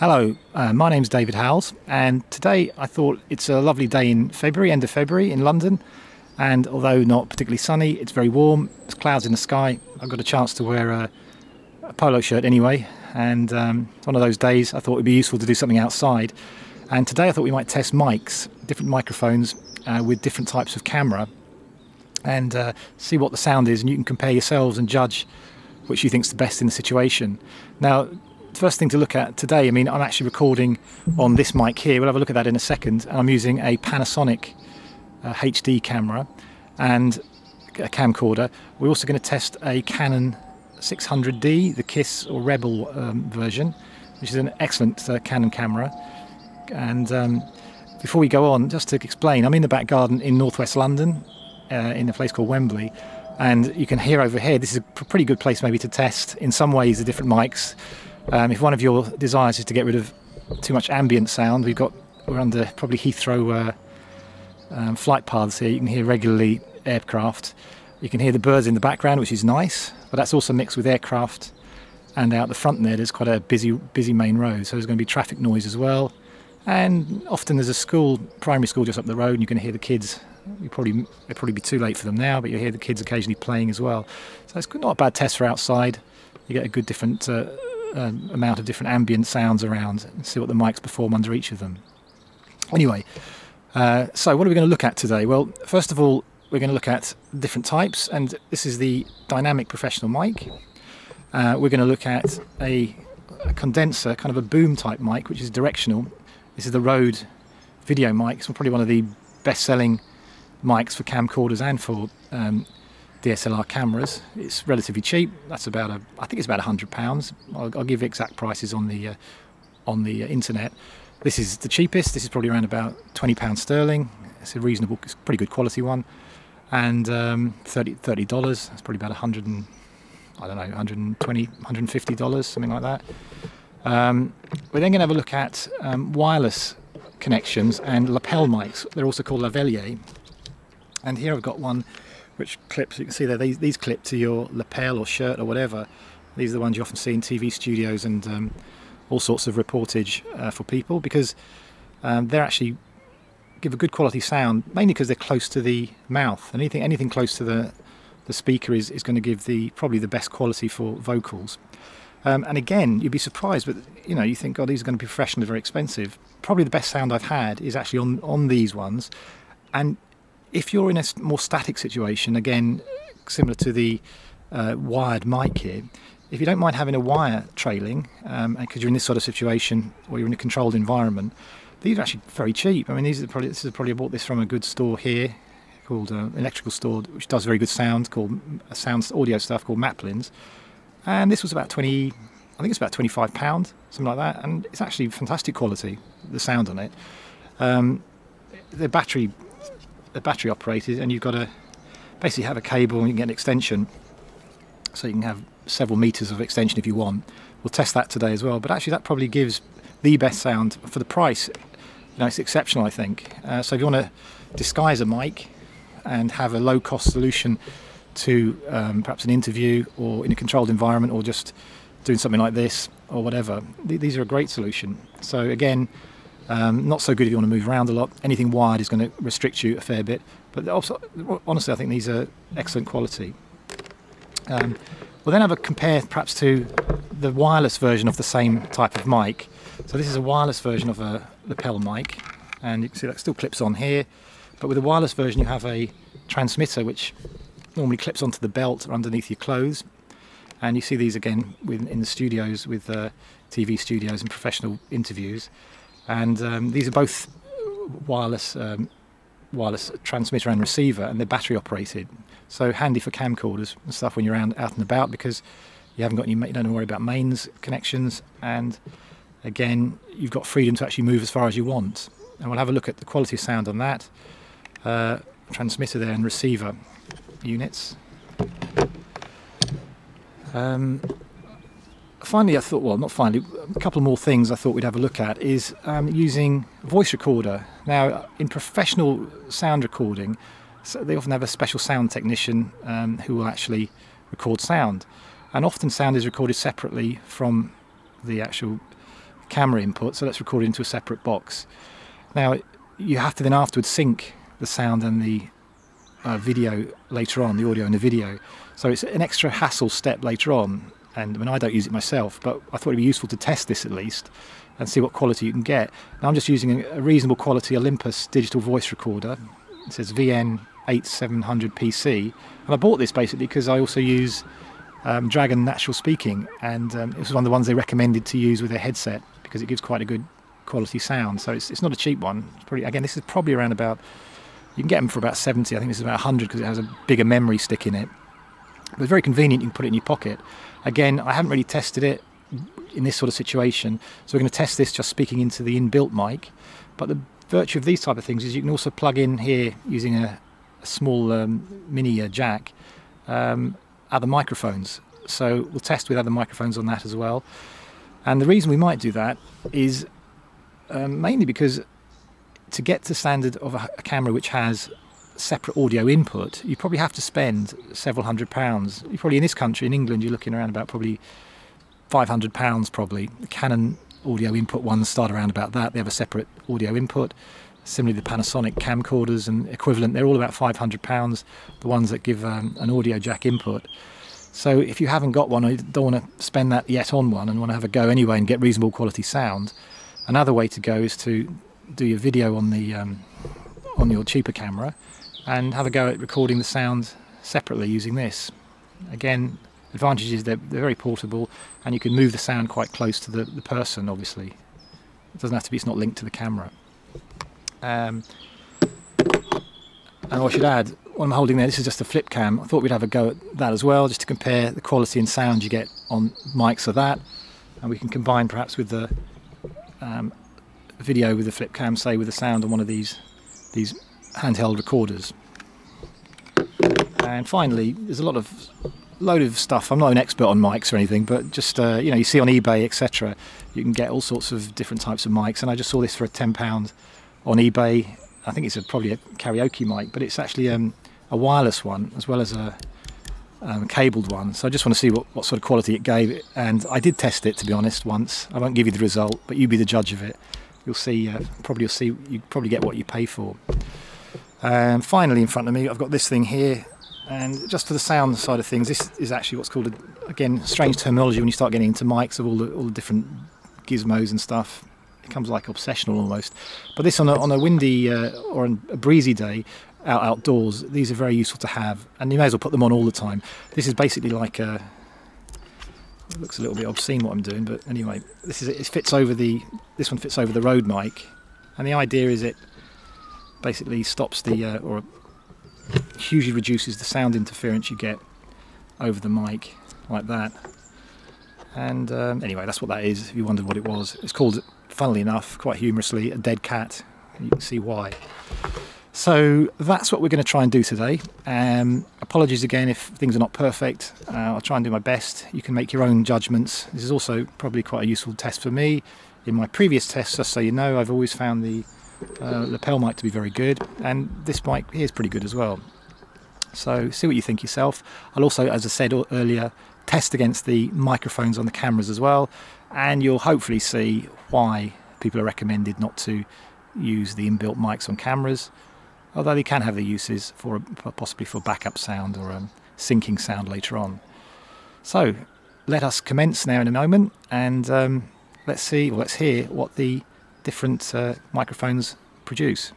Hello, my name's David Howells, and today I thought it's a lovely day in February, end of February in London, and although not particularly sunny, it's very warm, there's clouds in the sky. I've got a chance to wear a polo shirt anyway, and it's one of those days I thought it would be useful to do something outside. And today I thought we might test mics, different microphones with different types of camera, and see what the sound is, and you can compare yourselves and judge which you think's the best in the situation. Now, first thing to look at today, I'm actually recording on this mic here. We'll have a look at that in a second. And I'm using a Panasonic HD camera and a camcorder. We're also going to test a Canon 600D, the KISS or Rebel version, which is an excellent Canon camera. And before we go on, just to explain, I'm in the back garden in northwest London, in a place called Wembley. And you can hear over here, this is a pretty good place maybe to test in some ways the different mics. If one of your desires is to get rid of too much ambient sound, we're under probably Heathrow flight paths here. You can hear regularly aircraft. You can hear the birds in the background, which is nice, but that's also mixed with aircraft. And out the front there's quite a busy main road, so there's going to be traffic noise as well. And often there's a primary school just up the road, and you can hear the kids. It'll probably be too late for them now, but you'll hear the kids occasionally playing as well. So it's not a bad test for outside. You get a good different amount of different ambient sounds around and see what the mics perform under each of them. Anyway, so what are we going to look at today? Well, first of all, we're going to look at different types, and this is the dynamic professional mic. We're going to look at a condenser, kind of a boom type mic, which is directional. This is the Rode video mic. It's probably one of the best-selling mics for camcorders and for DSLR cameras. It's relatively cheap. That's about I think it's about £100. I'll give exact prices on the internet. This is the cheapest. This is probably around about £20 sterling. It's a reasonable, it's a pretty good quality one. And $30. That's probably about $120, $150, something like that. We're then going to have a look at wireless connections and lapel mics. They're also called lavalier. And here I've got one which clips, you can see there, these clip to your lapel or shirt or whatever. These are the ones you often see in TV studios and all sorts of reportage for people, because they actually give a good quality sound, mainly because they're close to the mouth. And anything close to the speaker is going to give probably the best quality for vocals. And again, you'd be surprised, but you think, God, these are going to be professional, very expensive. Probably the best sound I've had is actually on these ones. And if you're in a more static situation, again, similar to the wired mic here, if you don't mind having a wire trailing, because you're in this sort of situation or you're in a controlled environment, these are actually very cheap. This is probably I bought this from a good store here called electrical store, which does very good sound, called audio stuff called Maplin's. And this was about I think it's about £25, something like that, and it's actually fantastic quality, the sound on it. They're battery operated, and you've got to basically have a cable and you can get an extension, so you can have several meters of extension if you want. We'll test that today as well, but actually that probably gives the best sound for the price. It's exceptional, I think. So if you want to disguise a mic and have a low-cost solution to perhaps an interview or in a controlled environment, or just doing something like this or whatever, these are a great solution. So again, not so good if you want to move around a lot. Anything wired is going to restrict you a fair bit, but also, honestly, I think these are excellent quality. We'll then have a compare perhaps to the wireless version of the same type of mic. So this is a wireless version of a lapel mic, and you can see that still clips on here, but with the wireless version you have a transmitter which normally clips onto the belt or underneath your clothes. And you see these again in the studios, with TV studios and professional interviews. And these are both wireless transmitter and receiver, and they're battery operated. So handy for camcorders and stuff when you're out and about, because you don't have to worry about mains connections. And again, you've got freedom to actually move as far as you want. And we'll have a look at the quality of sound on that. Transmitter there and receiver units. Finally, I thought, well, not finally, a couple more things I thought we'd have a look at is using voice recorder. Now, in professional sound recording, so they often have a special sound technician who will actually record sound. And often sound is recorded separately from the actual camera input, so let's record it into a separate box. Now you have to then afterwards sync the sound and the video later on, the audio and the video, so it's an extra hassle step later on. And I mean, I don't use it myself, but I thought it'd be useful to test this at least and see what quality you can get. Now I'm just using a reasonable quality Olympus digital voice recorder. It says VN8700 PC, and I bought this basically because I also use Dragon Natural Speaking, and it was one of the ones they recommended to use with their headset because it gives quite a good quality sound. So it's not a cheap one. It's probably, again, this is probably around about, you can get them for about 70. I think this is about 100 because it has a bigger memory stick in it. But it's very convenient. You can put it in your pocket. Again, I haven't really tested it in this sort of situation, so we're going to test this just speaking into the inbuilt mic. But the virtue of these type of things is you can also plug in here using a small mini jack other microphones. So we'll test with other microphones on that as well. And the reason we might do that is mainly because to get to standard of a camera which has separate audio input, you probably have to spend several £100s. You probably, in this country, in England, you're looking around about probably £500 probably. The Canon audio input ones start around about that. They have a separate audio input. Similarly, the Panasonic camcorders and equivalent, they're all about £500, the ones that give an audio jack input. So if you haven't got one, or you don't want to spend that yet on one and want to have a go anyway and get reasonable quality sound, another way to go is to do your video on the on your cheaper camera and have a go at recording the sound separately using this. Again, the advantage is they're very portable, and you can move the sound quite close to the person, obviously. It doesn't have to be, it's not linked to the camera. And I should add, what I'm holding there, this is just a flip cam. I thought we'd have a go at that as well, just to compare the quality and sound you get on mics of that, and we can combine perhaps with the video with the flip cam, say with the sound on one of these handheld recorders. And finally, there's a load of stuff. I'm not an expert on mics or anything, but just you know, you see on eBay, etc. You can get all sorts of different types of mics, and I just saw this for £10 on eBay. I think it's probably a karaoke mic, but it's actually a wireless one as well as a cabled one. So I just want to see what sort of quality it gave, and I did test it, to be honest, once. I won't give you the result, but you be the judge of it. You'll see. You probably get what you pay for. Finally, in front of me, I've got this thing here, and just for the sound side of things, this is actually what's called again, strange terminology when you start getting into mics of all the different gizmos and stuff. It becomes like obsessional almost. But this on a windy or a breezy day outdoors, these are very useful to have, and you may as well put them on all the time. This is basically like it looks a little bit obscene what I'm doing, but anyway, this fits over this one fits over the Rode mic, and the idea is it basically stops the or hugely reduces the sound interference you get over the mic like that. And anyway, that's what that is, if you wondered what it was. It's called, funnily enough, quite humorously, a dead cat. You can see why. So that's what we're going to try and do today. Apologies again if things are not perfect. I'll try and do my best. You can make your own judgments. This is also probably quite a useful test for me. In my previous tests, just so you know, I've always found the lapel mic to be very good, and this mic here is pretty good as well. So see what you think yourself. I'll also, as I said earlier, test against the microphones on the cameras as well, and you'll hopefully see why people are recommended not to use the inbuilt mics on cameras, although they can have their uses for possibly for backup sound or syncing sound later on. So let us commence now in a moment, and let's hear what the different microphones produce.